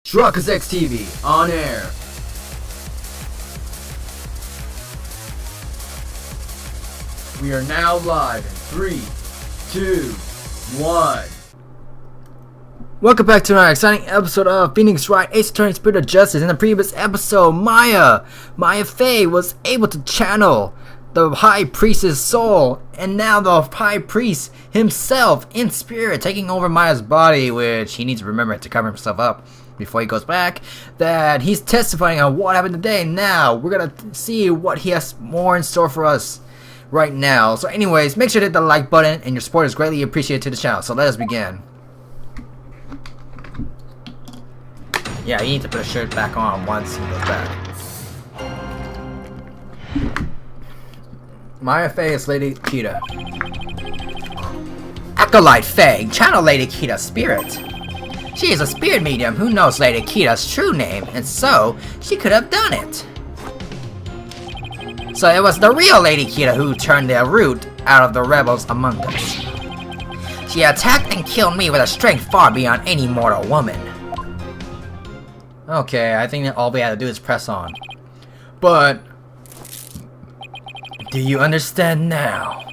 Truckers X TV on air. We are now live in 3, 2, 1. Welcome back to another exciting episode of Phoenix Wright, Ace Attorney Spirit of Justice. In the previous episode, Maya Faye was able to channel the High Priest's soul, and now the High Priest himself in spirit taking over Maya's body, which he needs to remember to cover himself up before he goes back, that he's testifying on what happened today. Now we're gonna see what he has more in store for us right now. So anyways, make sure to hit the like button, and your support is greatly appreciated to the channel. So let us begin. Yeah, you need to put a shirt back on once he goes back. Maya Faye is Lady Kee'ra. Acolyte Faye, channel Lady Kee'ra's spirit. She is a spirit medium who knows Lady Kee'ra's true name, and so she could have done it. So it was the real Lady Kee'ra who turned the root out of the rebels among us. She attacked and killed me with a strength far beyond any mortal woman. Okay, I think that all we have to do is press on. But do you understand now?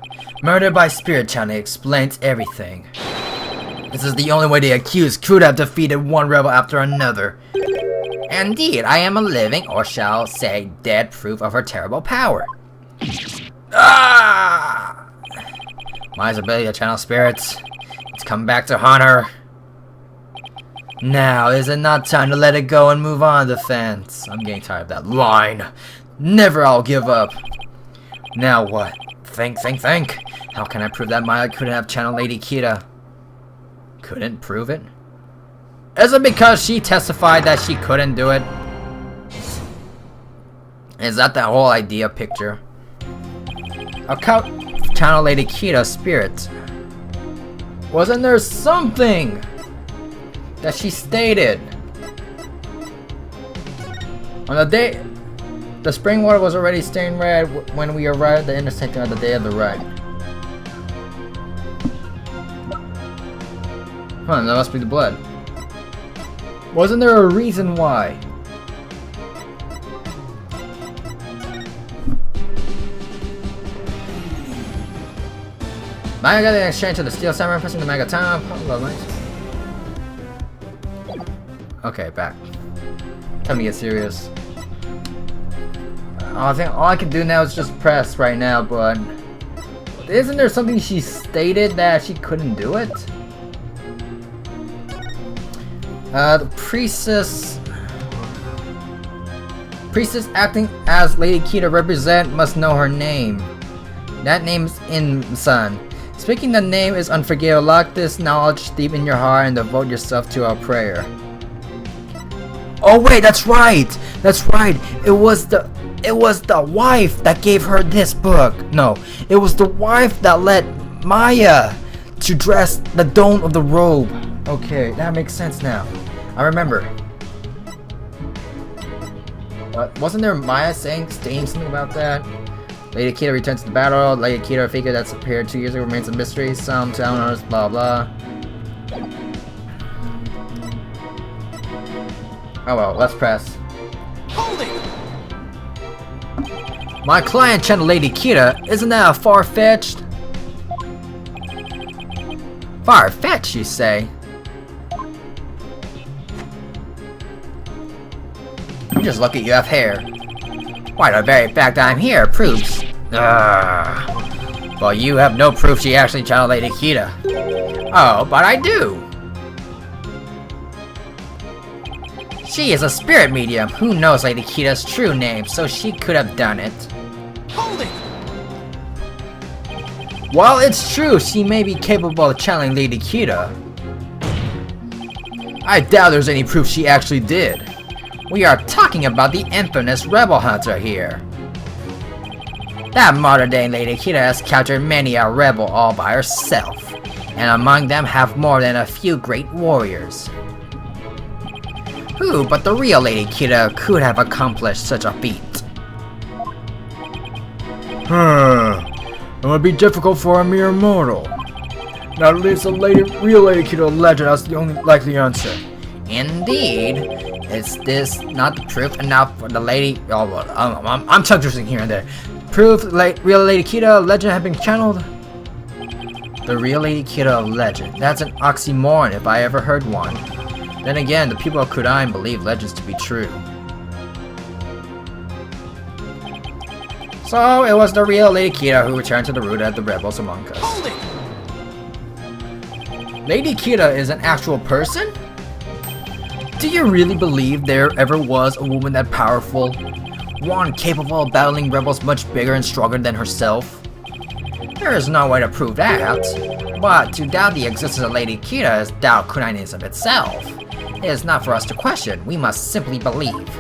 Murder by spirit channel explains everything. This is the only way the accused could have defeated one rebel after another. Indeed, I am a living, or shall say dead, proof of her terrible power. Ah! Maya's ability to channel spirits. It's come back to haunt her. Now, is it not time to let it go and move on to fence? I'm getting tired of that line. Never I'll give up. Now what? Think. How can I prove that Maya couldn't have channeled Lady Kee'ra? Couldn't prove it? Is it because she testified that she couldn't do it? Is that the whole idea picture? I'll channel Lady Kee'ra's spirit. Wasn't there something that she stated? On the day, the spring water was already stained red when we arrived at the intersection of the day of the ride. Huh, that must be the blood. Wasn't there a reason why? Maya got the exchange to the steel samurai pressing the mega time. Okay, back. Time to get serious. I think all I can do now is just press right now, but isn't there something she stated that she couldn't do it? The priestess acting as Lady Kee'ra represent must know her name. That name's in Sun. Speaking the name is unforgivable. Lock this knowledge deep in your heart and devote yourself to our prayer. Oh wait, that's right. It was the wife that gave her this book. No, it was the wife that led Maya to dress the dome of the robe. Okay, that makes sense now. I remember. What? Wasn't there Maya stating something about that? Lady Kee'ra returns to the battle. Lady Kee'ra, a figure that's appeared 2 years ago, remains a mystery. Some owners, blah blah. Oh well, let's press. Holding! My client channeled Lady Kee'ra. Isn't that a far-fetched? Far-fetched, you say? I'm just lucky you have hair. Why, the very fact I'm here proves. Well, you have no proof she actually channeled Lady Kee'ra. Oh, but I do. She is a spirit medium who knows Lady Kee'ra's true name, so she could have done it. Holding! While it's true she may be capable of channeling Lady Kee'ra, I doubt there's any proof she actually did. We are talking about the infamous rebel hunter here. That modern-day Lady Kee'ra has captured many a rebel all by herself, and among them have more than a few great warriors. Who but the real Lady Kee'ra could have accomplished such a feat? It would be difficult for a mere mortal. Now at least the real Lady Kee'ra legend has the only likely answer. Indeed, Is this not the proof enough for the lady? Oh, well, I'm tongue twisting here and there. Proof, real Lady Kee'ra legend have been channeled. The real Lady Kee'ra legend. That's an oxymoron if I ever heard one. Then again, the people of Khura'in believe legends to be true. So, it was the real Lady Kee'ra who returned to the root of the rebels among us. Hold it! Lady Kee'ra is an actual person? Do you really believe there ever was a woman that powerful? One capable of battling rebels much bigger and stronger than herself? There is no way to prove that. But to doubt the existence of Lady Kee'ra is doubt Khura'inism itself. It is not for us to question, we must simply believe.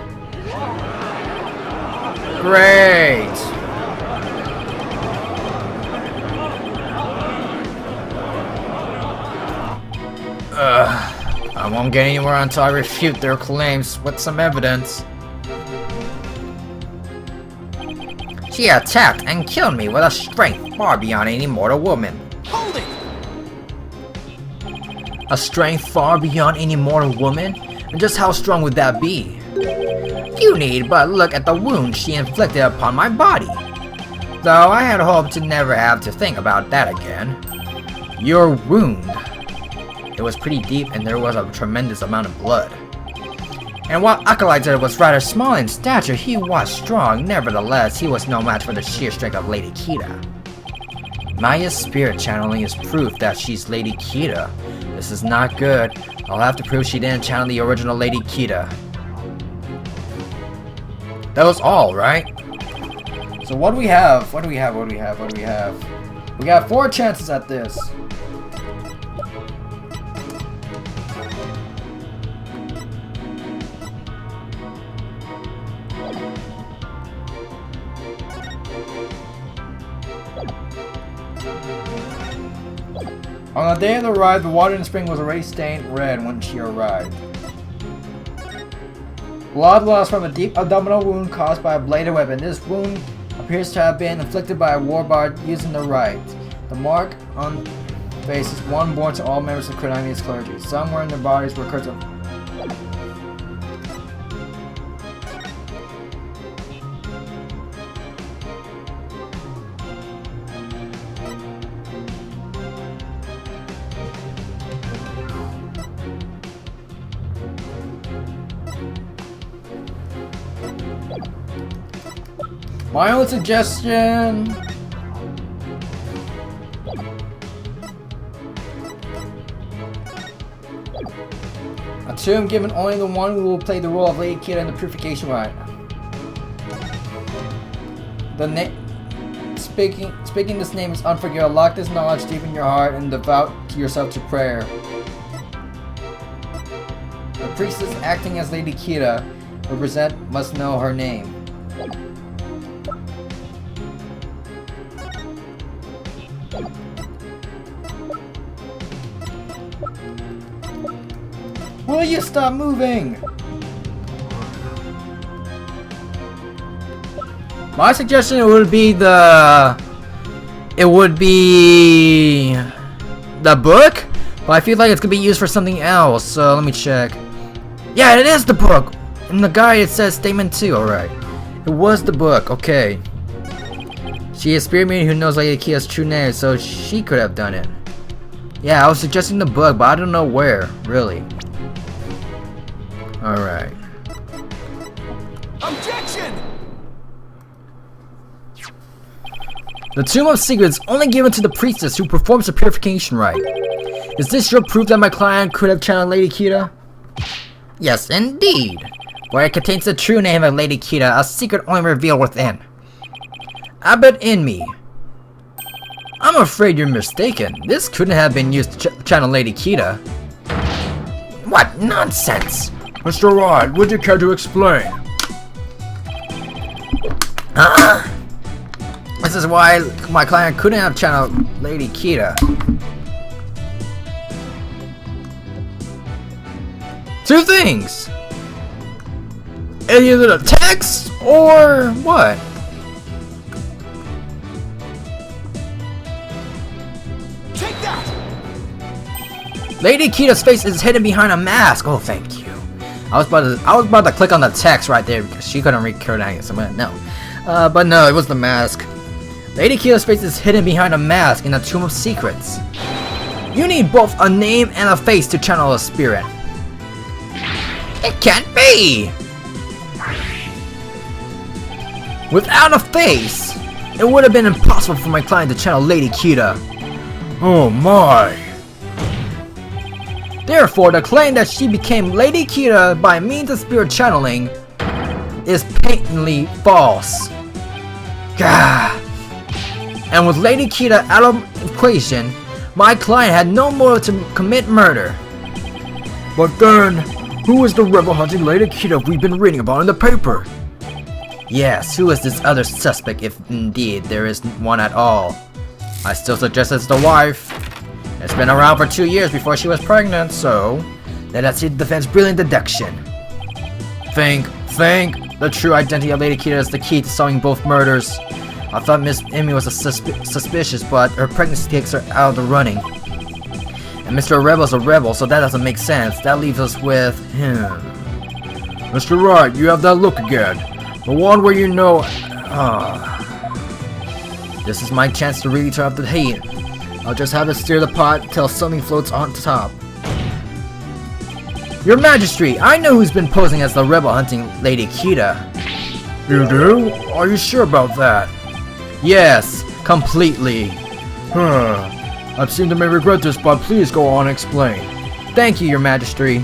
Great! I won't get anywhere until I refute their claims with some evidence. She attacked and killed me with a strength far beyond any mortal woman. Hold it! A strength far beyond any mortal woman? And just how strong would that be? You need but look at the wound she inflicted upon my body. Though I had hoped to never have to think about that again. Your wound. It was pretty deep and there was a tremendous amount of blood. And while Acolyte was rather small in stature, he was strong. Nevertheless, he was no match for the sheer strength of Lady Kee'ra. Maya's spirit channeling is proof that she's Lady Kee'ra. This is not good. I'll have to prove she didn't channel the original Lady Kee'ra. That was all, right? So what do we have? What do we have? What do we have? What do we have? We got 4 chances at this. On the day of the ride, the water in the spring was already stained red when she arrived. Blood loss from a deep abdominal wound caused by a bladed weapon. This wound appears to have been inflicted by a warbard using the Wright. The mark on face is one born to all members of Khura'in's clergy. Somewhere in their bodies were curses. My own suggestion. A tomb given only the one who will play the role of Lady Kee'ra in the purification rite. The speaking this name is unforgivable. Lock this knowledge deep in your heart and devote yourself to prayer. The priestess acting as Lady Kee'ra must know her name. Will you stop moving? My suggestion would be the book, but I feel like it's gonna be used for something else. So let me check. Yeah, it is the book. In the guide it says statement 2. All right, it was the book. Okay. She is spirit medium who knows Lady Kee'ra's true name, so she could have done it. Yeah, I was suggesting the book, but I don't know where, really. Alright. Objection! The Tomb of Secrets only given to the priestess who performs the purification rite. Is this your proof that my client could have channeled Lady Kee'ra? Yes, indeed. Where it contains the true name of Lady Kee'ra, a secret only revealed within. Abbot in me. I'm afraid you're mistaken. This couldn't have been used to channel Lady Kee'ra. What nonsense! Mr. Wright, would you care to explain? This is why my client couldn't have channeled Lady Kee'ra. 2 things! Either the text or what? Take that! Lady Kee'ra's face is hidden behind a mask. Oh, thank you. I was about to click on the text right there because she couldn't read Khura'in, so I'm gonna no. But no, it was the mask. Lady Kee'ra's face is hidden behind a mask in the Tomb of Secrets. You need both a name and a face to channel a spirit. It can't be! Without a face, it would have been impossible for my client to channel Lady Kee'ra. Oh my! Therefore, the claim that she became Lady Kee'ra by means of spirit channeling is patently false. Gah! And with Lady Kee'ra out of the equation, my client had no motive to commit murder. But then, who is the rebel hunting Lady Kee'ra we've been reading about in the paper? Yes, who is this other suspect if indeed there is one at all? I still suggest it's the wife. It's been around for 2 years before she was pregnant, so let's see the defense brilliant deduction. Think. The true identity of Lady Kee'ra is the key to solving both murders. I thought Miss Emmy was suspicious, but her pregnancy takes her out of the running. And Mr. Rebel's a rebel, so that doesn't make sense. That leaves us with him. Mr. Wright, you have that look again. The one where you know... This is my chance to really turn up the heat. I'll just have it stir the pot till something floats on top. Your Majesty, I know who's been posing as the rebel hunting Lady Kee'ra. You do? Are you sure about that? Yes, completely. I seem to may regret this, but please go on and explain. Thank you, Your Majesty.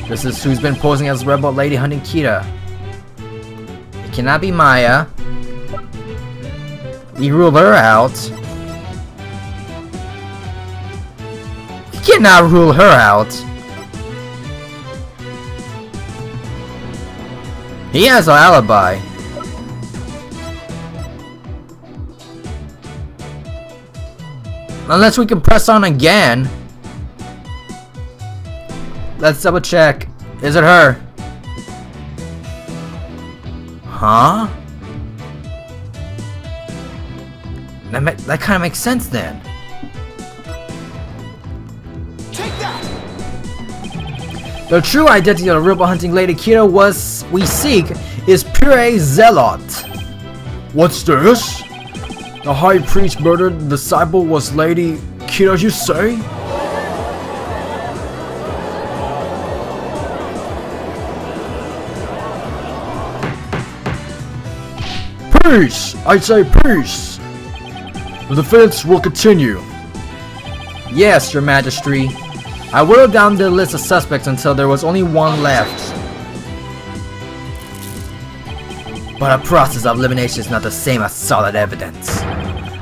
This is who's been posing as rebel Lady hunting Kee'ra. It cannot be Maya. We rule her out. We cannot rule her out. He has an alibi. Unless we can press on again. Let's double check. Is it her? Huh? That kind of makes sense then. Take that! The true identity of the rebel hunting Lady Kee'ra we seek is pure zealot. What's this? The high priest murdered the disciple was Lady Kee'ra, you say? Peace! I say peace! The defense will continue. Yes, Your Majesty. I whittled down the list of suspects until there was only one left. But a process of elimination is not the same as solid evidence.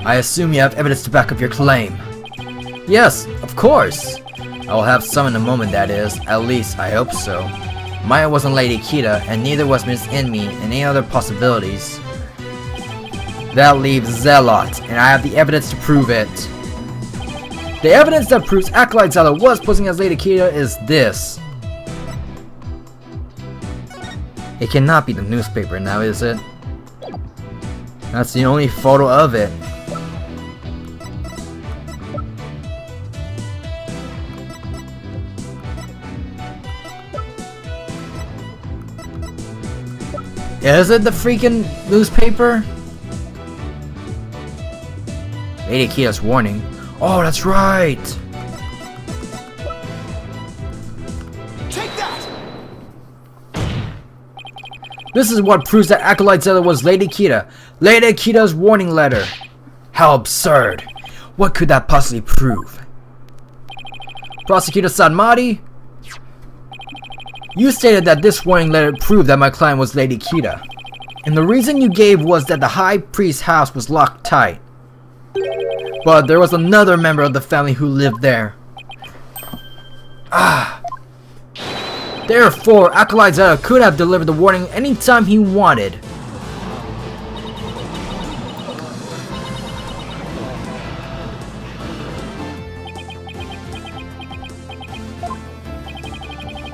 I assume you have evidence to back up your claim. Yes, of course. I will have some in a moment, that is. At least, I hope so. Maya wasn't Lady Kee'ra, and neither was Miss Enmi, and any other possibilities. That leaves Zealot, and I have the evidence to prove it. The evidence that proves Acolyte Zealot was posing as Lady Kee'ra is this. It cannot be the newspaper now, is it? That's the only photo of it. Is it the freaking newspaper? Lady Kee'ra's warning. Oh, that's right! Take that! This is what proves that Acolyte Zealot was Lady Kee'ra. Lady Kee'ra's warning letter. How absurd. What could that possibly prove? Prosecutor Sanmari? You stated that this warning letter proved that my client was Lady Kee'ra. And the reason you gave was that the High Priest's house was locked tight. But there was another member of the family who lived there. Therefore, Acolyte Zealot could have delivered the warning anytime he wanted.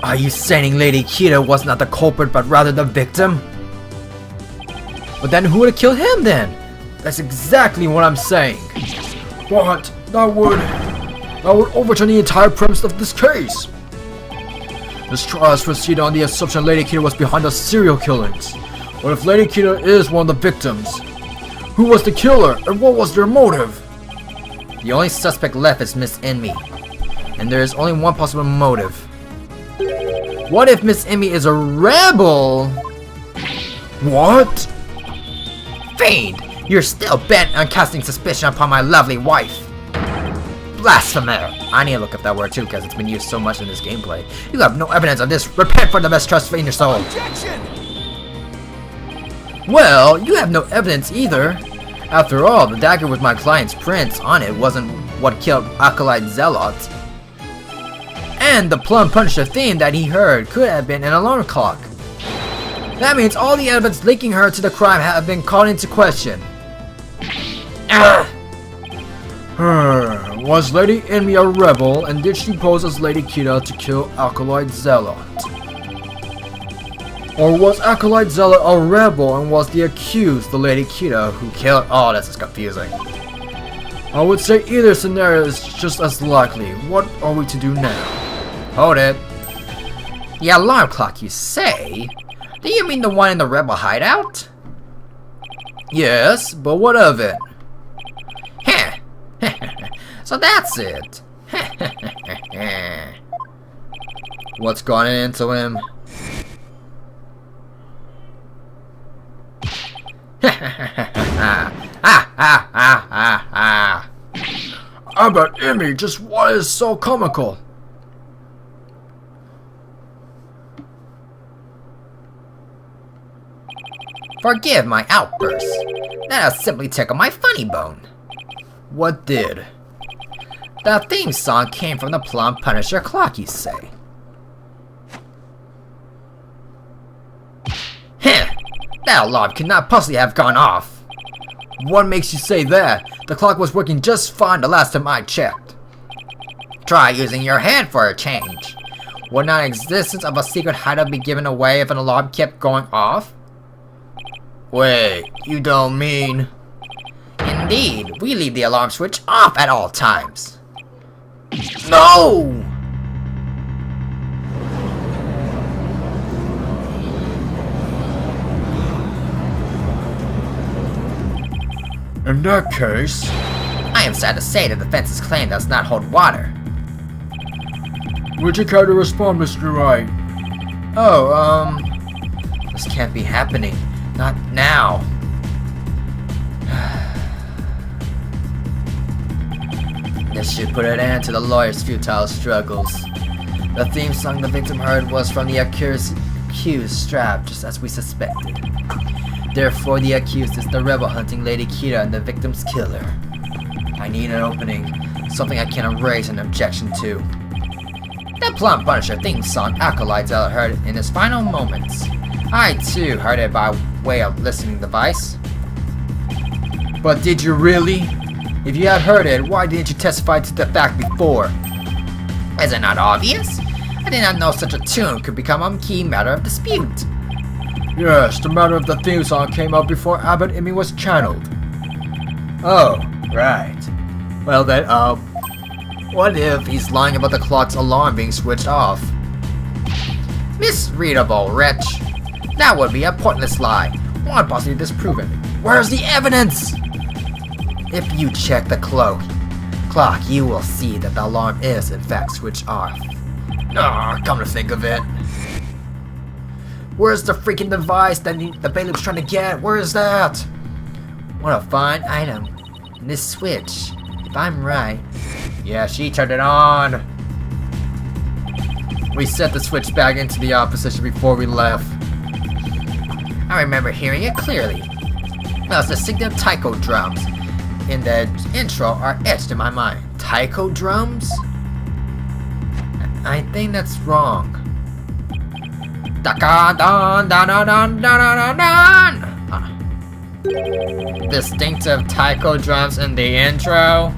Are you saying Lady Kee'ra was not the culprit but rather the victim? But then who would have killed him then? That's exactly what I'm saying. But that would overturn the entire premise of this case. This trial has proceeded on the assumption Lady Kee'ra was behind the serial killings. What if Lady Kee'ra is one of the victims? Who was the killer, and what was their motive? The only suspect left is Miss Enmi, and there is only one possible motive. What if Miss Enmi is a rebel? What? Fiend! You're still bent on casting suspicion upon my lovely wife. Blasphemer! I need to look up that word too because it's been used so much in this gameplay. You have no evidence of this. Repent for the mistrust in your soul. Objection! Well, you have no evidence either. After all, the dagger with my client's prints on it wasn't what killed Acolyte Zealot. And the plum punisher theme that he heard could have been an alarm clock. That means all the evidence linking her to the crime have been called into question. Was Lady Enmi a rebel, and did she pose as Lady Kee'ra to kill Acolyte Zealot? Or was Acolyte Zealot a rebel and was the accused the Lady Kee'ra who killed? Oh, this is confusing. I would say either scenario is just as likely. What are we to do now? Hold it. The alarm clock, you say? Do you mean the one in the rebel hideout? Yes, but what of it? Heh. So that's it. What's gone into him? I bet Emmy, just what is so comical? Forgive my outburst. That has simply tickled my funny bone. What did? The theme song came from the Plum Punisher clock, you say? Heh! That alarm could not possibly have gone off. What makes you say that? The clock was working just fine the last time I checked. Try using your head for a change. Would not existence of a secret hideout be given away if an alarm kept going off? Wait, you don't mean... Indeed, we leave the alarm switch off at all times. No! In that case... I am sad to say the defense's claim does not hold water. Would you care to respond, Mr. Wright? Oh, this can't be happening. Not now. This should put an end to the lawyer's futile struggles. The theme song the victim heard was from the accused strap, just as we suspected. Therefore, the accused is the rebel hunting Lady Kee'ra and the victim's killer. I need an opening, something I can raise an objection to. The Plum Punisher theme song Acolyte Zealot heard in his final moments. I too heard it by way of listening device. But did you really? If you had heard it, why didn't you testify to the fact before? Is it not obvious? I did not know such a tune could become a key matter of dispute. Yes, the matter of the theme song came up before Abbot Emmy was channeled. Oh, right. Well then, what if he's lying about the clock's alarm being switched off? Misreadable wretch. That would be a pointless lie. One possibly disproven. Where's the evidence? If you check the clock, you will see that the alarm is in fact switched off. Come to think of it. Where's the freaking device that the bailiff's trying to get? Where is that? What a fine item. This switch, if I'm right. Yeah, she turned it on. We set the switch back into the opposition before we left. I remember hearing it clearly. Those distinctive taiko drums in the intro are etched in my mind. Taiko drums? I think that's wrong. Distinctive taiko drums in the intro?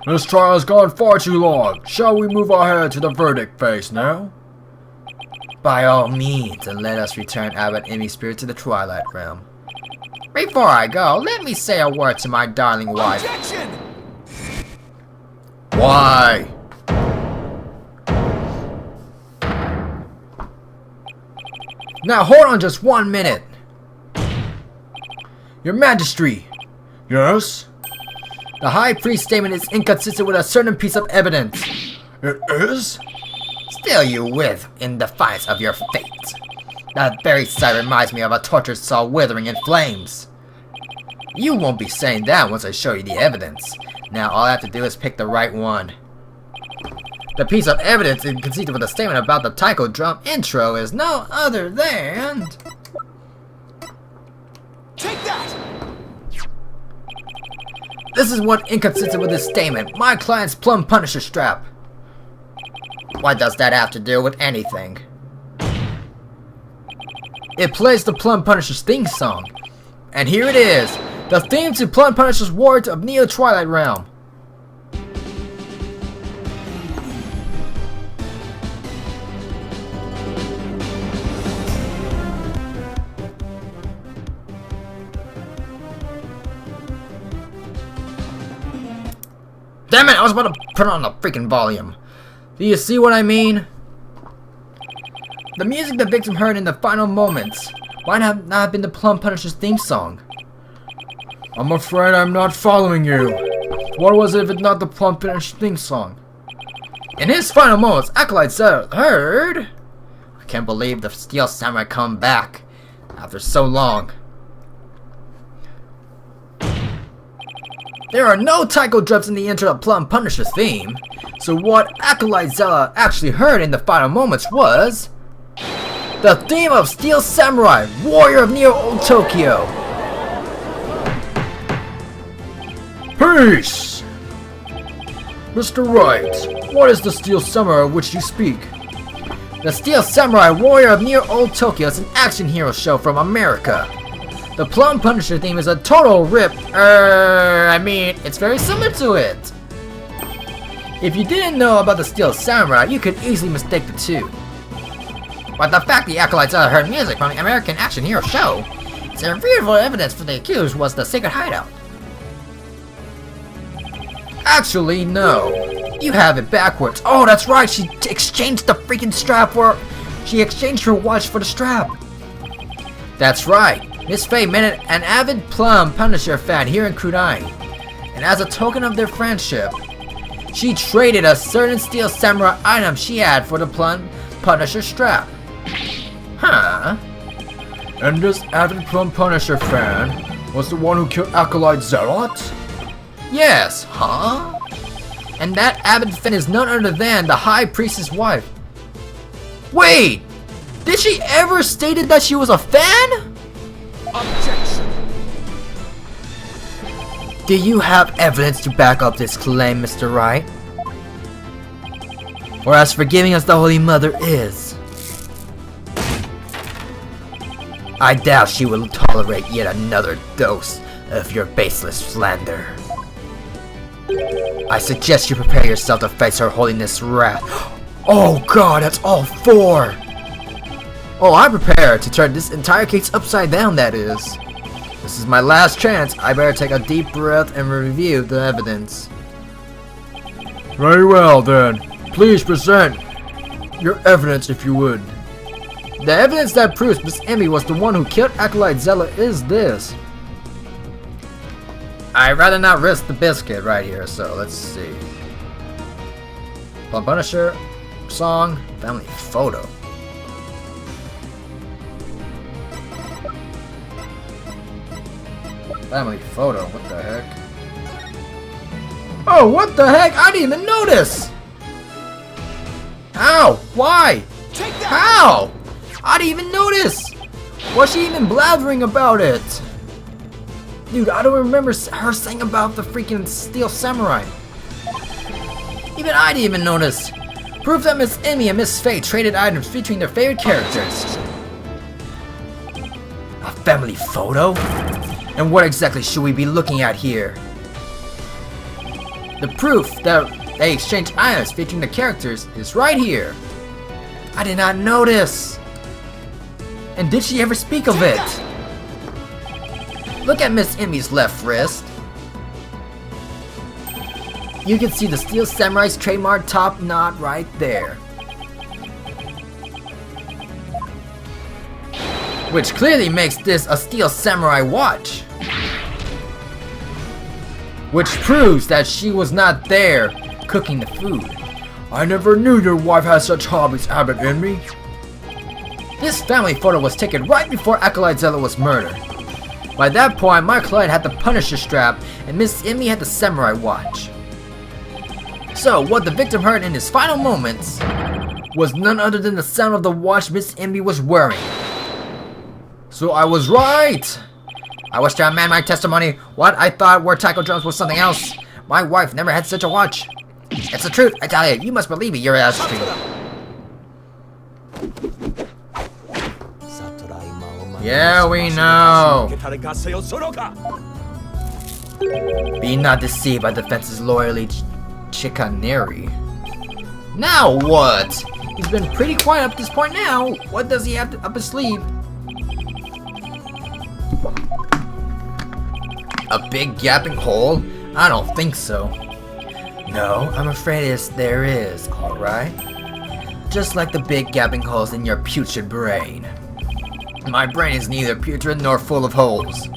This trial has gone far too long. Shall we move ahead to the verdict phase now? By all means, and let us return Abbot Emmy's spirit to the Twilight Realm. Before I go, let me say a word to my darling wife. Objection! Why? Now hold on just 1 minute. Your Majesty. Yes? The High Priest's statement is inconsistent with a certain piece of evidence. It is? Still you live in defiance of your fate. That very sight reminds me of a tortured soul withering in flames. You won't be saying that once I show you the evidence. Now all I have to do is pick the right one. The piece of evidence inconsistent with the statement about the taiko drum intro is no other than... Take that! This is what inconsistent with this statement. My client's plum punisher strap. What does that have to do with anything? It plays the Plum Punisher's theme song. And here it is. The theme to Plum Punisher's Warriors of Neo Twilight Realm. Damn it, I was about to put on the freaking volume. Do you see what I mean? The music the victim heard in the final moments might have not been the Plum Punisher's theme song. I'm afraid I'm not following you. What was it if it's not the Plum Punisher's theme song? In his final moments, Acolyte heard... I can't believe the Steel Samurai come back after so long. There are no taiko drums in the intro of Plum Punisher's theme, so what Acolyte Zella actually heard in the final moments was... the theme of Steel Samurai, Warrior of Neo Old Tokyo. Peace! Mr. Wright, what is the Steel Samurai of which you speak? The Steel Samurai, Warrior of Neo Old Tokyo is an action hero show from America. The Plum Punisher theme is a total rip. I mean, it's very similar to it. If you didn't know about the Steel Samurai, you could easily mistake the two. But the fact the Acolytes heard music from the American action hero show is irrefutable evidence for the accused was the Sacred Hideout. Actually, no. You have it backwards. Oh, that's right, she exchanged the freaking strap for... she exchanged her watch for the strap. That's right. Miss Faye met an avid Plum Punisher fan here in Khura'in, and as a token of their friendship, she traded a certain Steel Samurai item she had for the Plum Punisher strap. Huh? And this avid Plum Punisher fan was the one who killed Acolyte Zealot? Yes, huh? And that avid fan is none other than the High Priestess' wife. Wait! Did she ever stated that she was a fan? Objection! Do you have evidence to back up this claim, Mr. Wright? Or as forgiving as the Holy Mother is, I doubt she will tolerate yet another dose of your baseless slander. I suggest you prepare yourself to face Her Holiness' wrath. Oh god, that's all four! Oh, I'm prepared to turn this entire case upside down, that is. This is my last chance. I better take a deep breath and review the evidence. Very well, then. Please present your evidence if you would. The evidence that proves Miss Emmy was the one who killed Acolyte Zella is this. I'd rather not risk the biscuit right here, so let's see. Plum Punisher, song, family photo. Family photo, what the heck? Oh, what the heck? I didn't even notice! How? Why? Take that! How? I didn't even notice! Was she even blathering about it? Dude, I don't remember her saying about the freaking Steel Samurai. Even I didn't even notice. Proof that Miss Emmy and Miss Faye traded items featuring their favorite characters. A family photo? And what exactly should we be looking at here? The proof that they exchanged items featuring the characters is right here. I did not notice. And did she ever speak of it? Look at Miss Emmy's left wrist. You can see the Steel Samurai's trademark top knot right there. Which clearly makes this a steel samurai watch. Which proves that she was not there cooking the food. I never knew your wife had such hobbies, Abbott Envy. This family photo was taken right before Acolyte Zella was murdered. By that point, my client had the Punisher strap and Miss Emmy had the samurai watch. So, what the victim heard in his final moments was none other than the sound of the watch Miss Emmy was wearing. So I was right! I wish to amend my testimony. What I thought were taco drums was something else. My wife never had such a watch. It's the truth, I tell you. You must believe me, your ass street. Yeah, we know. Be not deceived by defense's loyally chicanery. Now what? He's been pretty quiet up to this point now. What does he have up his sleeve? A big gaping hole? I don't think so. No, I'm afraid there is, alright? Just like the big gaping holes in your putrid brain. My brain is neither putrid nor full of holes.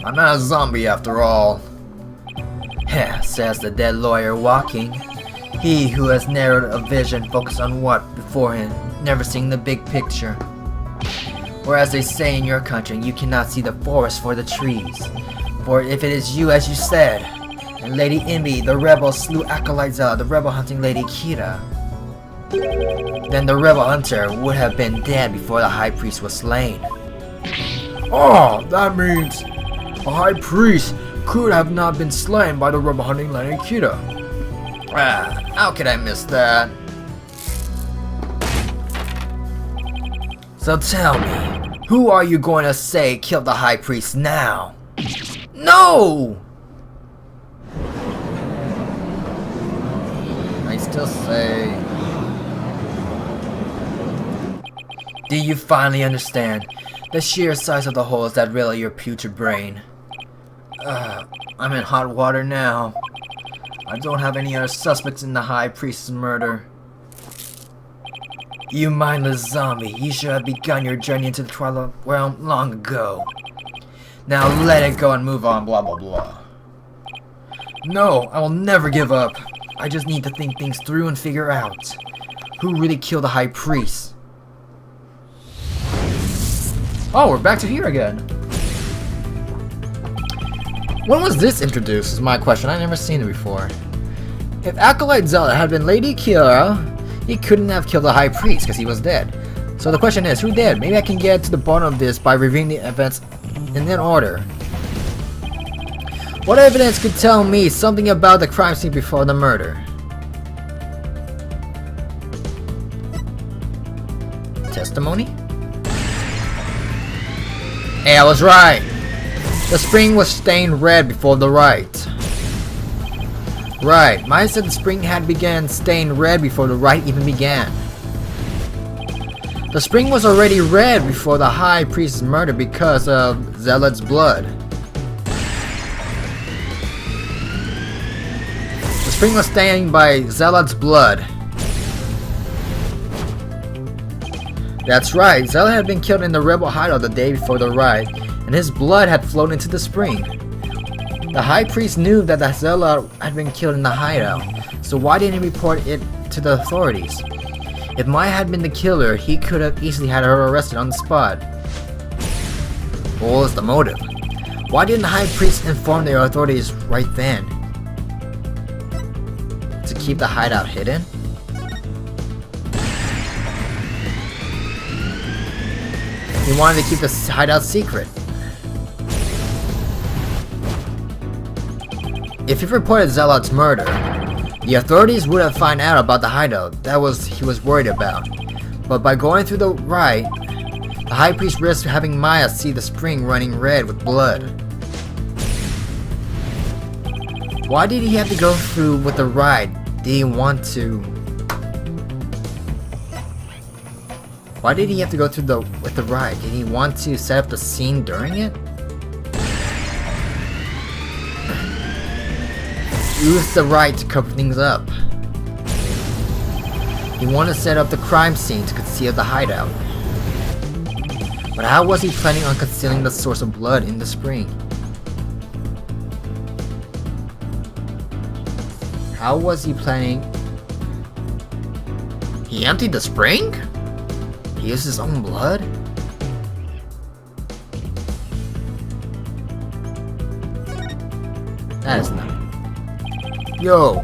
I'm not a zombie after all. Heh, says the dead lawyer walking. He who has narrowed a vision focused on what before him, never seeing the big picture. Or as they say in your country, you cannot see the forest for the trees. For if it is you as you said, and Lady Envy, the rebel, slew Acolyte Zella, the rebel hunting Lady Kee'ra, then the rebel hunter would have been dead before the high priest was slain. Oh, that means the high priest could have not been slain by the rebel hunting Lady Kee'ra. Ah, how could I miss that? So tell me, who are you going to say killed the high priest now? No! I still say... Do you finally understand the sheer size of the holes that riddle your putrid brain? I'm in hot water now. I don't have any other suspects in the high priest's murder. You mindless zombie, you should have begun your journey into the Twilight Realm long ago. Now let it go and move on, blah blah blah. No, I will never give up. I just need to think things through and figure out who really killed the high priest. Oh, we're back to here again. When was this introduced is my question. I've never seen it before. If Acolyte Zella had been Lady Kee'ra, he couldn't have killed the high priest because he was dead. So the question is, who did? Maybe I can get to the bottom of this by reviewing the events in that order. What evidence could tell me something about the crime scene before the murder? Testimony? Hey, I was right. The spring was stained red before the rite. Right, mine said the spring had begun stained red before the rite even began. The spring was already red before the high priest's murder because of Zealot's blood. The spring was stained by Zealot's blood. That's right, Zealot had been killed in the rebel hideout the day before the rite, and his blood had flowed into the spring. The high priest knew that the Zealot had been killed in the hideout, so why didn't he report it to the authorities? If Maya had been the killer, he could have easily had her arrested on the spot. What was the motive? Why didn't the high priest inform the authorities right then? To keep the hideout hidden? He wanted to keep the hideout secret. If he reported Zealot's murder, the authorities would have found out about the hideout. That was he was worried about. But by going through the rite, the high priest risked having Maya see the spring running red with blood. Why did he have to go through with the rite? Did he want to? Why did he have to go through with the rite? Did he want to set up the scene during it? Use the right to cover things up. He wanted to set up the crime scene to conceal the hideout. But how was he planning on concealing the source of blood in the spring? How was he planning? He emptied the spring? He used his own blood? That is not. Yo!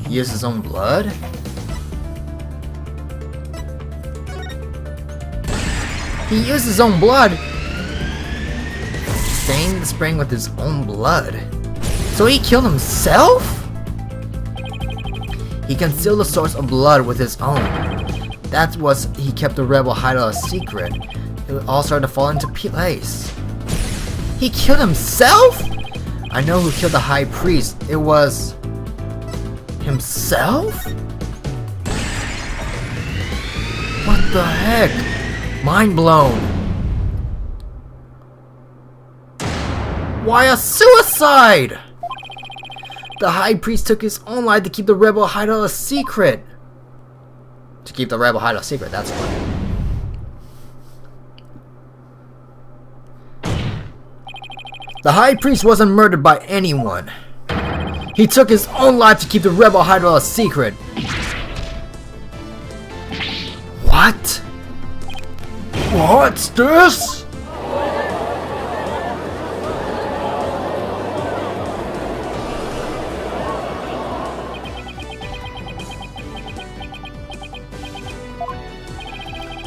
He used his own blood? He used his own blood! Stained the spring with his own blood. So he killed himself? He concealed the source of blood with his own. That was he kept the rebel hideout a secret. It all started to fall into place. He killed himself? I know who killed the high priest. It was himself? What the heck? Mind blown. Why a suicide? The high priest took his own life to keep the rebel hideout a secret. To keep the rebel hideout a secret, that's why. The high priest wasn't murdered by anyone. He took his own life to keep the rebel hideout a secret. What? What's this?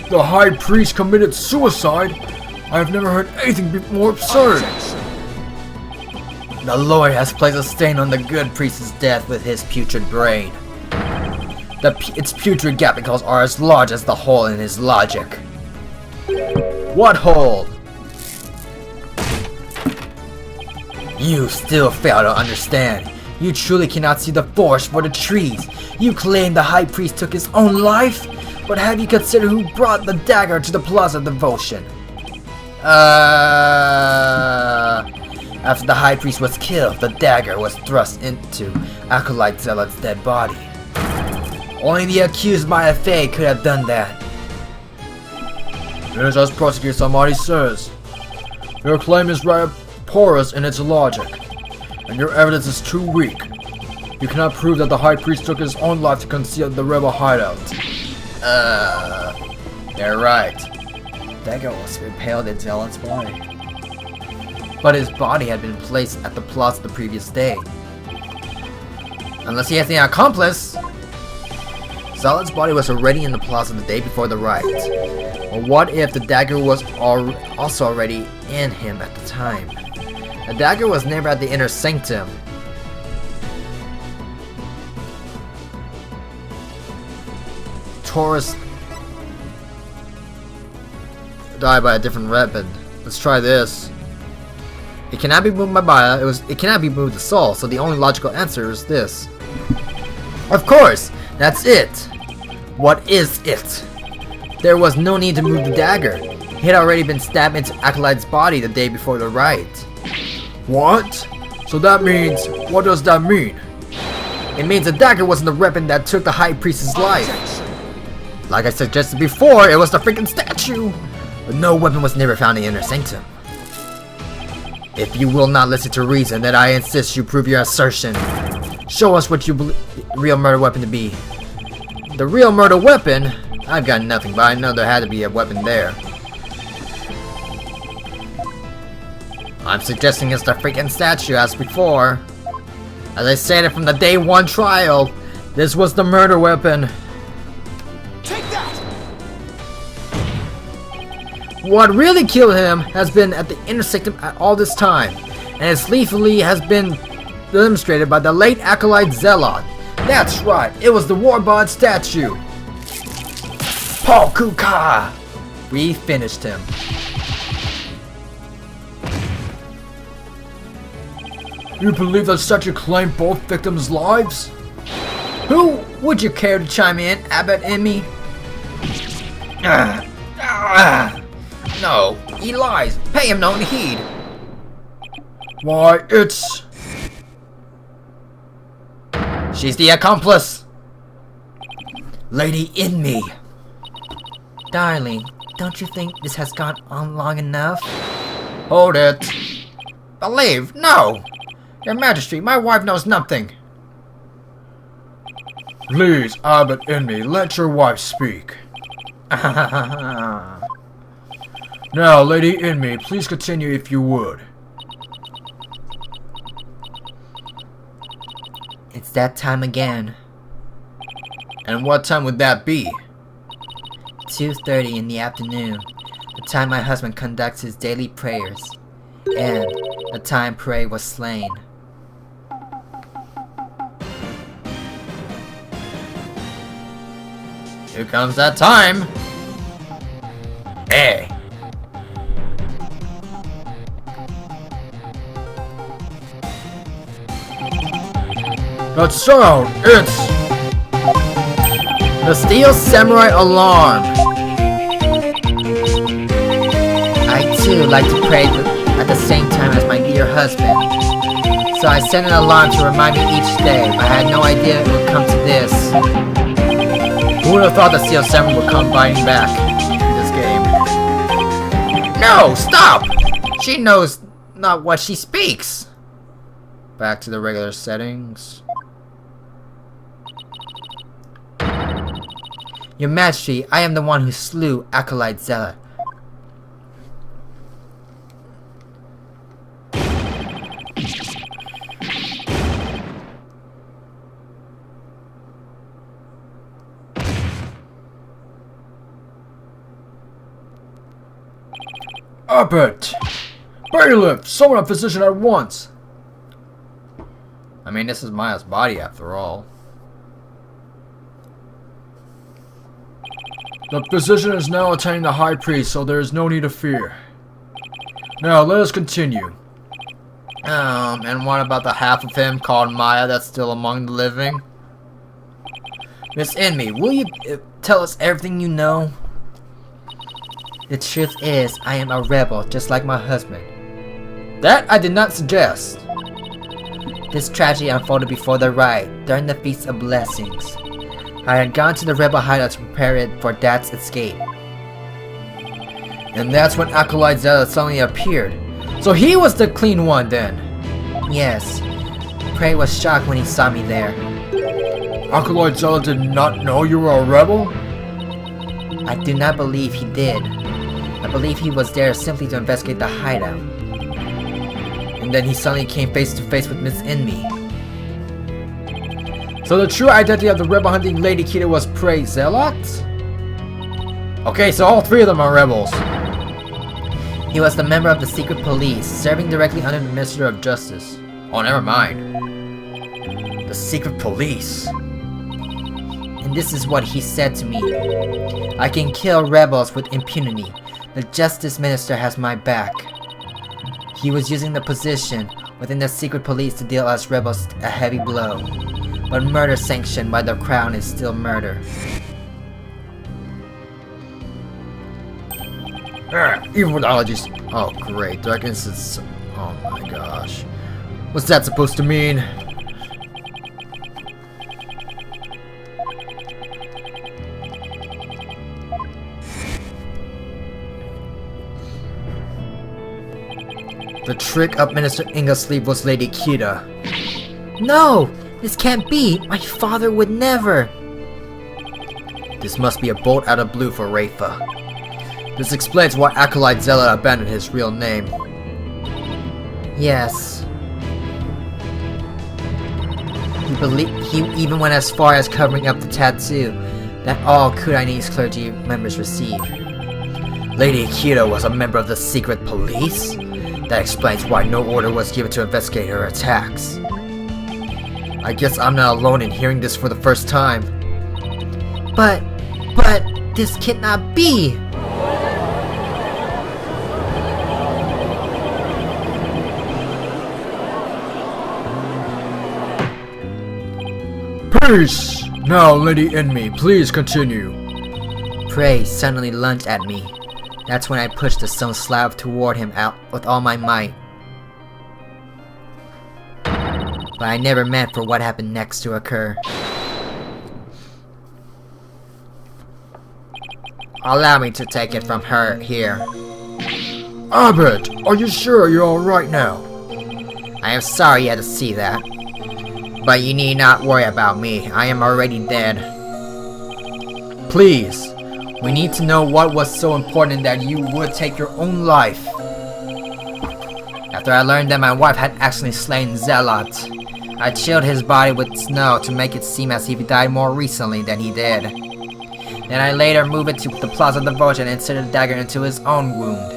The high priest committed suicide? I have never heard anything more absurd. The Lord has placed a stain on the good priest's death with his putrid brain. Its putrid gapicles are as large as the hole in his logic. What hole? You still fail to understand. You truly cannot see the forest for the trees. You claim the high priest took his own life? But have you considered who brought the dagger to the Plaza of Devotion? After the high priest was killed, the dagger was thrust into Acolyte Zealot's dead body. Only the accused Maya Fey could have done that. It is as Prosecutor Samari says. Your claim is rather porous in its logic, and your evidence is too weak. You cannot prove that the high priest took his own life to conceal the rebel hideout. You're right. Dagger was impaled in Zealot's body. But his body had been placed at the plaza the previous day. Unless he has an accomplice! Zealot's body was already in the plaza the day before the riot. Or what if the dagger was also already in him at the time? The dagger was never at the inner sanctum. Taurus died by a different weapon. Let's try this. It cannot be moved by Maya. It cannot be moved with the soul. So the only logical answer is this. Of course, that's it. What is it? There was no need to move the dagger. He had already been stabbed into Acolyte's body the day before the riot. What? So that means, what does that mean? It means the dagger wasn't the weapon that took the high priest's life. Like I suggested before, it was the freaking statue. But no weapon was never found in the inner sanctum. If you will not listen to reason, then I insist you prove your assertion. Show us what you believe the real murder weapon to be. The real murder weapon? I've got nothing, but I know there had to be a weapon there. I'm suggesting it's the freaking statue as before. As I stated from the day one trial, this was the murder weapon. Take that! What really killed him has been at the inner sanctum all this time, and its lethally has been demonstrated by the late Acolyte Zealot. That's right, it was the Warbod statue. Paul Kuka! We finished him. You believe that statue claimed both victims' lives? Who would you care to chime in, Abbott and me? No, he lies. Pay him no heed. Why, it's... She's the accomplice! Lady in me! Darling, don't you think this has gone on long enough? Hold it! Believe? No! Your Majesty, my wife knows nothing! Please, Abbot in me, let your wife speak. Now, Lady in me, please continue if you would. It's that time again. And what time would that be? 2:30 in the afternoon, the time my husband conducts his daily prayers, and the time Prey was slain. Here comes that time! Hey! That sound, it's... the Steel Samurai Alarm! I too like to pray at the same time as my dear husband, so I set an alarm to remind me each day, but I had no idea it would come to this. Who would have thought the Steel Samurai would come biting back in this game? No! Stop! She knows not what she speaks! Back to the regular settings. Your Majesty, I am the one who slew Acolyte Zealot. Abbot! Bailiff! Summon a physician at once! I mean, this is Maya's body after all. The physician is now attending the High Priest, so there is no need of fear. Now, let us continue. And what about the half of him called Maya that's still among the living? Miss Inme, will you tell us everything you know? The truth is, I am a rebel, just like my husband. That I did not suggest. This tragedy unfolded before the Wright, during the Feast of Blessings. I had gone to the rebel hideout to prepare it for Dad's escape. And that's when Acolyte Zealot suddenly appeared. So he was the clean one then? Yes. Prey was shocked when he saw me there. Acolyte Zealot did not know you were a rebel? I do not believe he did. I believe he was there simply to investigate the hideout. And then he suddenly came face to face with Miss Inme. So the true identity of the rebel hunting Lady Kee'ra was Prey Zealot? Okay, so all three of them are rebels. He was the member of the secret police, serving directly under the Minister of Justice. Oh, never mind. The secret police. And this is what he said to me. I can kill rebels with impunity. The Justice Minister has my back. He was using the position within the secret police to deal us rebels a heavy blow. But murder sanctioned by the Crown is still murder. Evilologies. Oh, great. Dark instance. Oh my gosh. What's that supposed to mean? The trick up Minister Inga's sleeve was Lady Kee'ra. No! This can't be! My father would never! This must be a bolt out of blue for Rafa. This explains why Acolyte Zealot abandoned his real name. Yes. He even went as far as covering up the tattoo that all Khura'in's clergy members receive. Lady Kee'ra was a member of the secret police? That explains why no order was given to investigate her attacks. I guess I'm not alone in hearing this for the first time. But this cannot be! Peace! Now, Lady Inme, please continue. Prey suddenly lunged at me. That's when I pushed the stone slab toward him out with all my might. but I never meant for what happened next to occur. Allow me to take it from her here. Abbott, are you sure you're alright now? I am sorry you had to see that. But you need not worry about me. I am already dead. Please, we need to know what was so important that you would take your own life. After I learned that my wife had accidentally slain Zealot, I chilled his body with snow to make it seem as if he died more recently than he did. Then I later moved it to the Plaza Devotion and inserted a dagger into his own wound.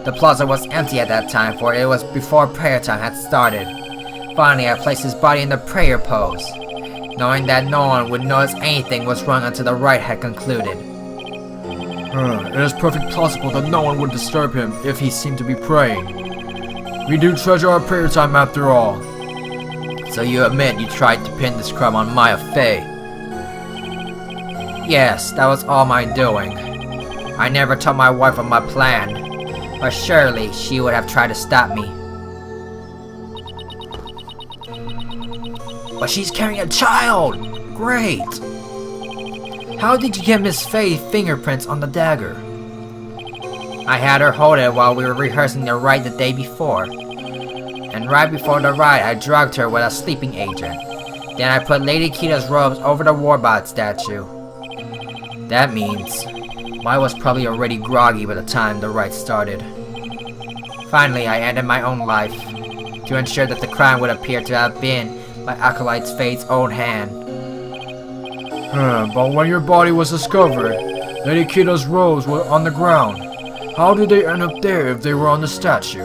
The plaza was empty at that time, for it was before prayer time had started. Finally, I placed his body in the prayer pose, knowing that no one would notice anything was wrong until the rite had concluded. It is perfectly plausible that no one would disturb him if he seemed to be praying. We do treasure our prayer time after all. So you admit you tried to pin this crime on Maya Fey? Yes, that was all my doing. I never told my wife of my plan, but surely she would have tried to stop me. But she's carrying a child! Great! How did you get Miss Faye's fingerprints on the dagger? I had her hold it while we were rehearsing the rite the day before. And right before the rite, I drugged her with a sleeping agent. Then I put Lady Kee'ra's robes over the warbot statue. That means Maya was probably already groggy by the time the rite started. Finally, I ended my own life, to ensure that the crime would appear to have been by Acolyte's Fate's own hand. But when your body was discovered, Lady Kee'ra's robes were on the ground. How did they end up there if they were on the statue?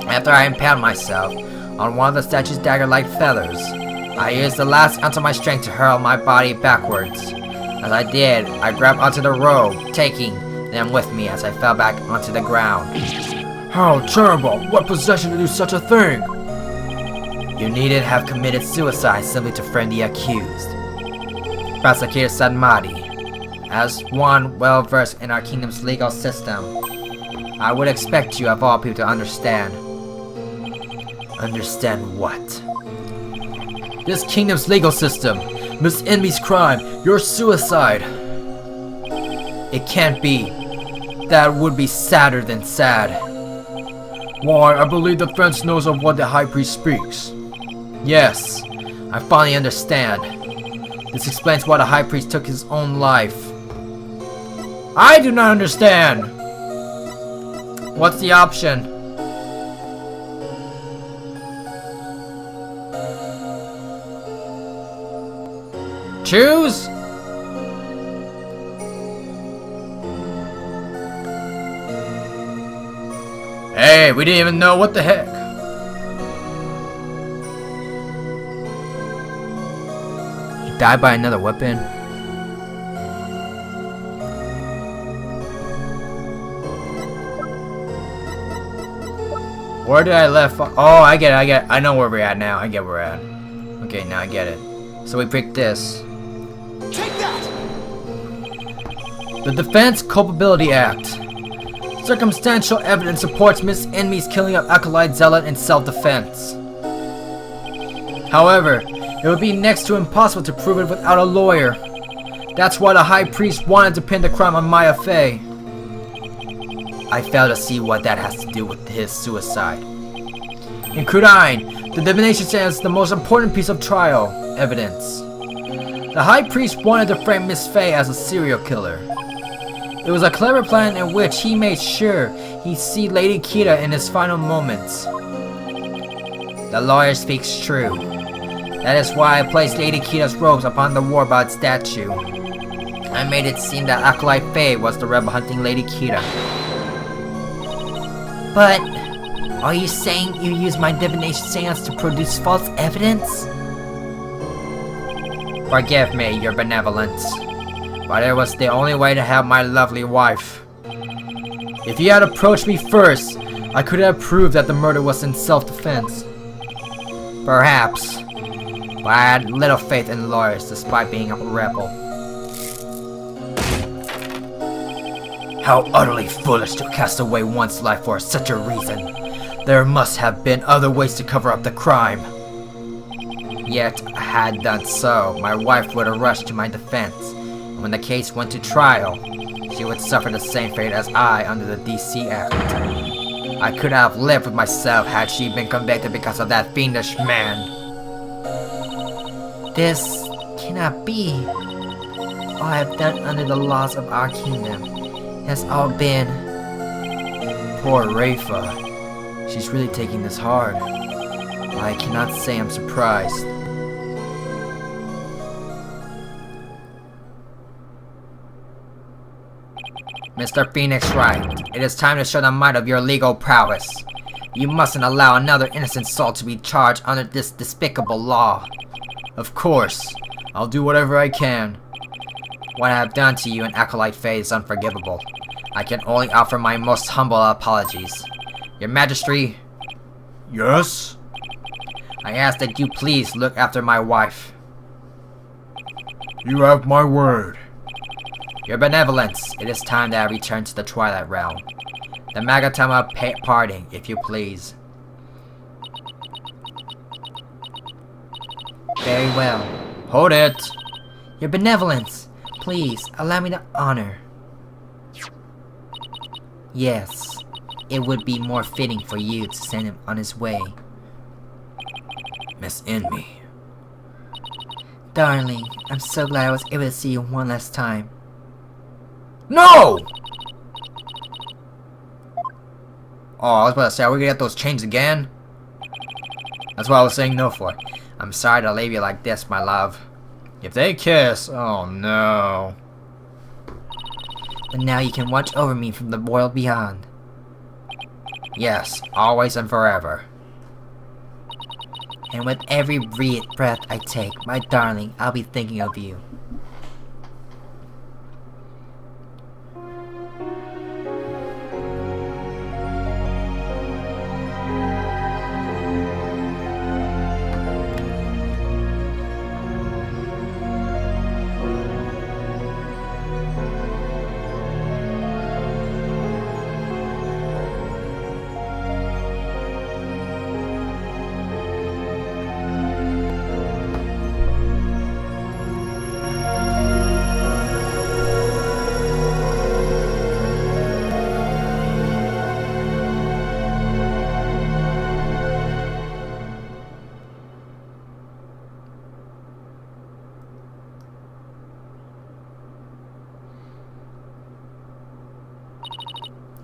After I impaled myself on one of the statue's dagger-like feathers, I used the last ounce of my strength to hurl my body backwards. As I did, I grabbed onto the robe, taking them with me as I fell back onto the ground. How terrible! What possession to do such a thing? You needn't have committed suicide simply to frame the accused. Prosecutor Sadmati, as one well-versed in our kingdom's legal system, I would expect you of all people to understand. Understand what? This kingdom's legal system. Miss Envy's crime. Your suicide. It can't be. That would be sadder than sad. Why, I believe the defense knows of what the High Priest speaks. Yes, I finally understand. This explains why the High Priest took his own life. I do not understand! What's the option? Choose? Hey, we didn't even know what the heck. He died by another weapon. Where did I left off? Oh, I get it. I know where we're at now. I get where we're at. Okay, now I get it. So we picked this. Take that! The Defense Culpability Act. Circumstantial evidence supports Miss Envy's killing of Acolyte Zealot in self-defense. However, it would be next to impossible to prove it without a lawyer. That's why the High Priest wanted to pin the crime on Maya Fey. I fail to see what that has to do with his suicide. In Khura'in, the divination stands the most important piece of trial evidence. The High Priest wanted to frame Miss Fey as a serial killer. It was a clever plan in which he made sure he'd see Lady Kee'ra in his final moments. The lawyer speaks true. That is why I placed Lady Kee'ra's robes upon the warbot statue. I made it seem that Acolyte Faye was the rebel hunting Lady Kee'ra. But, are you saying you used my divination seance to produce false evidence? Forgive me, your benevolence, but it was the only way to help my lovely wife. If you had approached me first, I could have proved that the murder was in self-defense. Perhaps, but I had little faith in lawyers despite being a rebel. How utterly foolish to cast away one's life for such a reason. There must have been other ways to cover up the crime. Yet, had done so, my wife would have rushed to my defense, and when the case went to trial, she would suffer the same fate as I under the DC Act. I could have lived with myself had she been convicted because of that fiendish man. This cannot be. All I have done under the laws of our kingdom has all been... Poor Rafa. She's really taking this hard. I cannot say I'm surprised. Mr. Phoenix Wright, it is time to show the might of your legal prowess. You mustn't allow another innocent soul to be charged under this despicable law. Of course. I'll do whatever I can. What I have done to you in Acolyte Faye is unforgivable. I can only offer my most humble apologies. Your Majesty, Yes? I ask that you please look after my wife. You have my word. Your benevolence, it is time that I return to the Twilight Realm. The Magatama parting, if you please. Very well. Hold it. Your benevolence, please allow me the honor. Yes, it would be more fitting for you to send him on his way. Miss Inmi. Darling, I'm so glad I was able to see you one last time. No! Oh, I was about to say, are we gonna get those chains again? That's what I was saying no for. I'm sorry to leave you like this, my love. If they kiss, oh no. But now you can watch over me from the world beyond. Yes, always and forever. And with every breath I take, my darling, I'll be thinking of you.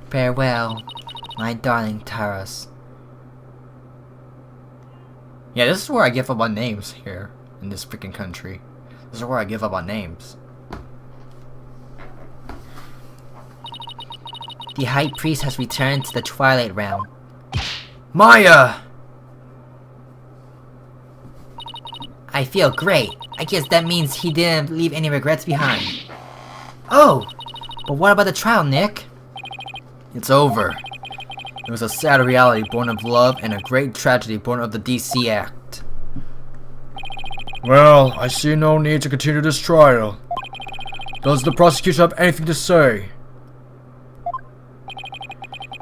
Farewell, my darling Taras. Yeah, this is where I give up on names here in this freaking country. This is where I give up on names. The High Priest has returned to the Twilight Realm. Maya! I feel great. I guess that means he didn't leave any regrets behind. Oh! But what about the trial, Nick? It's over. It was a sad reality born of love and a great tragedy born of the DC Act. Well, I see no need to continue this trial. Does the prosecution have anything to say?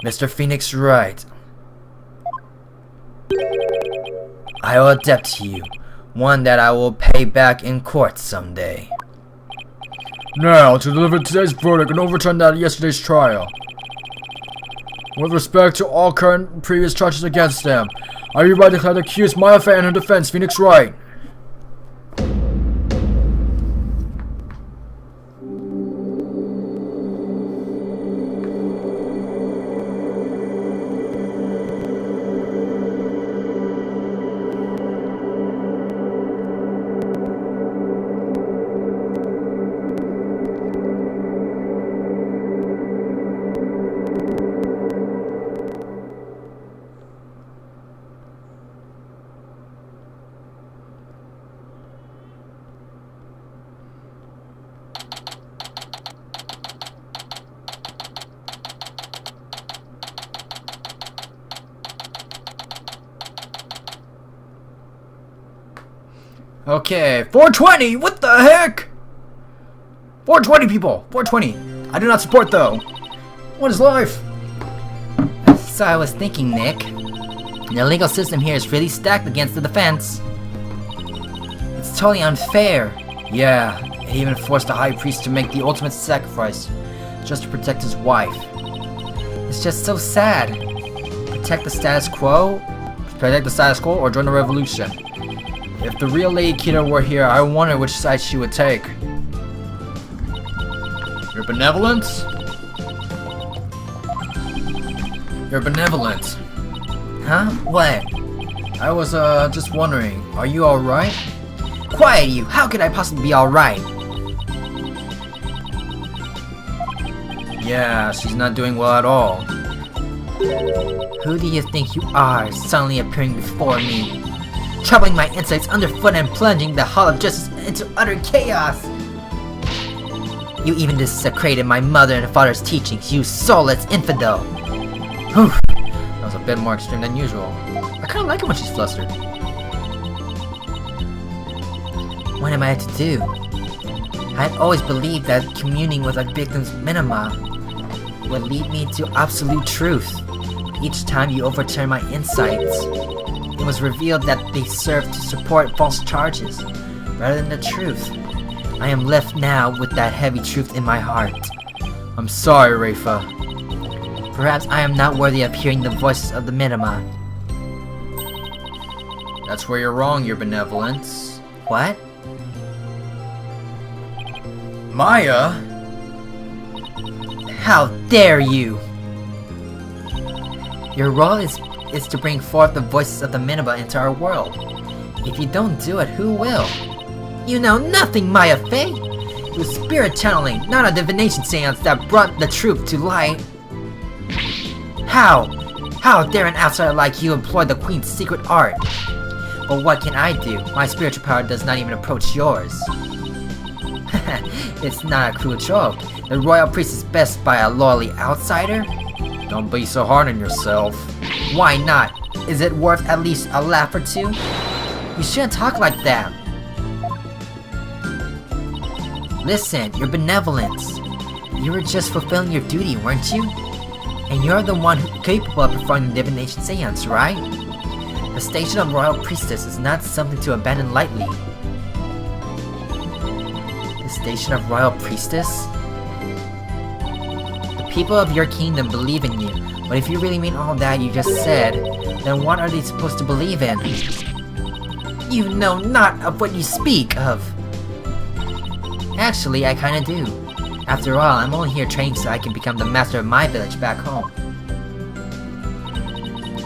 Mr. Phoenix Wright. I owe a debt to you, one that I will pay back in court someday. Now, to deliver today's verdict and overturn that of yesterday's trial. With respect to all current and previous charges against them, I hereby declare the accused Maya Faye and her defense, Phoenix Wright. Okay, 420! What the heck? 420 people! 420! I do not support though! What is life? So I was thinking, Nick. The legal system here is really stacked against the defense. It's totally unfair. Yeah, it even forced the High Priest to make the ultimate sacrifice just to protect his wife. It's just so sad. Protect the status quo? Protect the status quo or join the revolution? If the real Lady Kee'ra were here, I wonder which side she would take. Your benevolence? Your benevolence. Huh? What? I was, just wondering, are you alright? Quiet, you! How could I possibly be alright? Yeah, she's not doing well at all. Who do you think you are, suddenly appearing before me? Troubling my insights underfoot and plunging the Hall of Justice into utter chaos! You even desecrated my mother and father's teachings, you soulless infidel! Whew, that was a bit more extreme than usual. I kinda like it when she's flustered. What am I to do? I had always believed that communing with a victim's minima would lead me to absolute truth. Each time you overturn my insights, it was revealed that they served to support false charges, rather than the truth. I am left now with that heavy truth in my heart. I'm sorry, Rafa. Perhaps I am not worthy of hearing the voices of the minima. That's where you're wrong, your benevolence. What? Maya? How dare you! Your role is to bring forth the voices of the minima into our world. If you don't do it, who will? You know nothing, Maya Fey! It was spirit channeling, not a divination seance that brought the truth to light. How? How dare an outsider like you employ the Queen's secret art? But what can I do? My spiritual power does not even approach yours. It's not a cruel joke. The royal priest is best by a lowly outsider? Don't be so hard on yourself. Why not? Is it worth at least a laugh or two? You shouldn't talk like that. Listen, your benevolence. You were just fulfilling your duty, weren't you? And you're the one capable of performing the divination seance, right? The station of royal priestess is not something to abandon lightly. The station of royal priestess? The people of your kingdom believe in you, but if you really mean all that you just said, then what are they supposed to believe in? You know not of what you speak of. Actually, I kinda do. After all, I'm only here training so I can become the master of my village back home.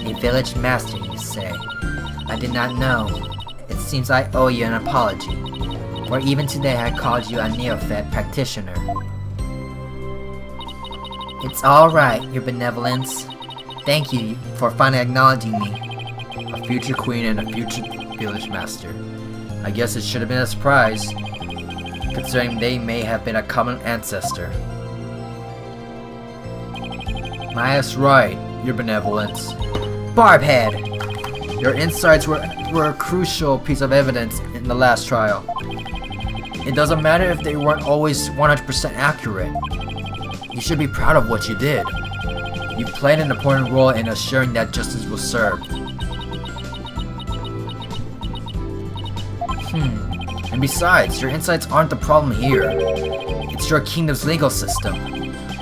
A village master, you say? I did not know. It seems I owe you an apology. For even today I called you a neophyte practitioner. It's alright, your benevolence. Thank you for finally acknowledging me. A future queen and a future village master. I guess it should have been a surprise, considering they may have been a common ancestor. Maya's right, your benevolence. Barbhead! Your insights were a crucial piece of evidence in the last trial. It doesn't matter if they weren't always 100% accurate. You should be proud of what you did. You played an important role in assuring that justice was served. And besides, your insights aren't the problem here. It's your kingdom's legal system.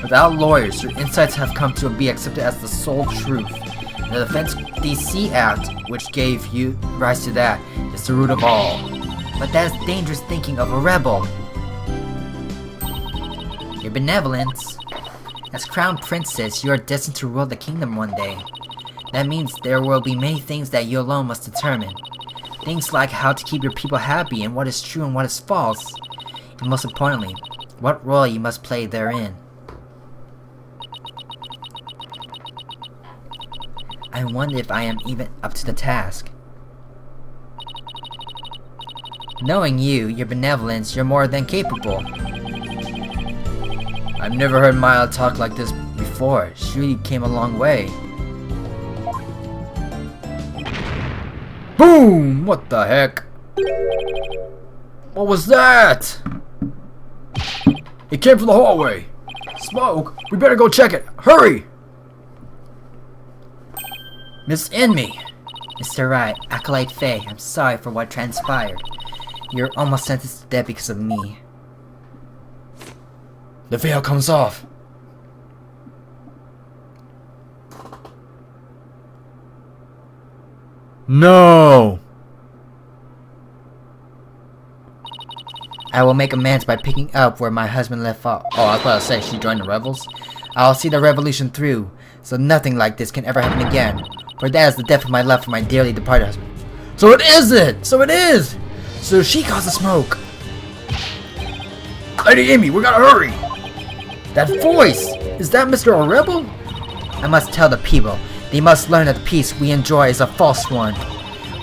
Without lawyers, your insights have come to be accepted as the sole truth. And the Defense DC Act, which gave you rise to that, is the root of all. But that is dangerous thinking of a rebel. Your benevolence. As crown princess, you are destined to rule the kingdom one day. That means there will be many things that you alone must determine. Things like how to keep your people happy and what is true and what is false. And most importantly, what role you must play therein. I wonder if I am even up to the task. Knowing you, your benevolence, you're more than capable. I've never heard Maya talk like this before. She really came a long way. Boom! What the heck? What was that? It came from the hallway. Smoke! We better go check it. Hurry! It's in me. Mr. Wright, Acolyte Faye, I'm sorry for what transpired. You're almost sentenced to death because of me. The veil comes off. No! I will make amends by picking up where my husband left off. Oh, I was about to say, she joined the rebels? I'll see the revolution through, so nothing like this can ever happen again. For that is the death of my love for my dearly departed husband. So it is it! So it is! So she caused the smoke. Lady Amy, we gotta hurry! That voice! Is that Mr. Rebel? I must tell the people. They must learn that the peace we enjoy is a false one.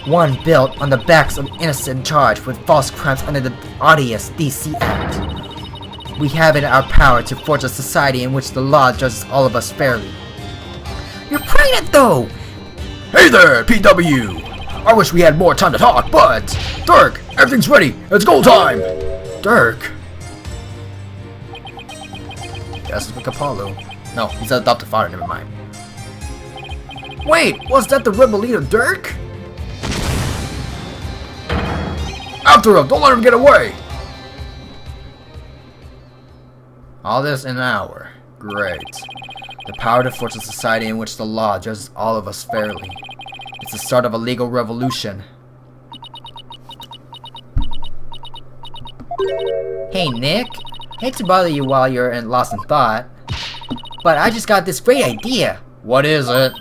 One built on the backs of innocent charged with false crimes under the odious DC Act. We have it in our power to forge a society in which the law judges all of us fairly. You're pregnant though! Hey there, PW! I wish we had more time to talk, but... Dirk, everything's ready! It's go time! Dirk? That's like Apollo. No, he's an adopted father, never mind. Wait, was that the rebel leader, Dirk? After him! Don't let him get away! All this in an hour. Great. The power to forge a society in which the law judges all of us fairly. It's the start of a legal revolution. Hey Nick, hate to bother you while you're lost in thought, but I just got this great idea. What is it?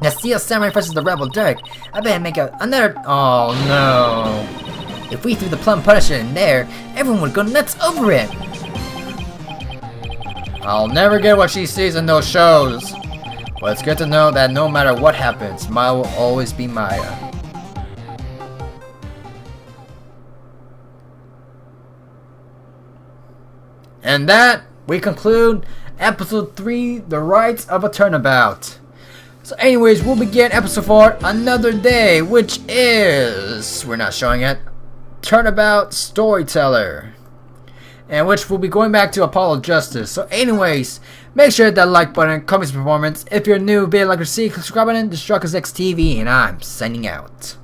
The Steel Samurai versus the Rebel Dirk. I better make another. Oh no. If we threw the Plum Punisher in there, everyone would go nuts over it. I'll never get what she sees in those shows. But it's good to know that no matter what happens, Maya will always be Maya. And that, we conclude episode 3, The Rights of a Turnabout. So anyways, we'll begin episode 4 another day, which is, we're not showing it, Turnabout Storyteller. And which we'll be going back to Apollo Justice. So anyways, make sure to hit that like button, comment your performance. If you're new, be like to see, subscribe button, DestructXXTV, and I'm signing out.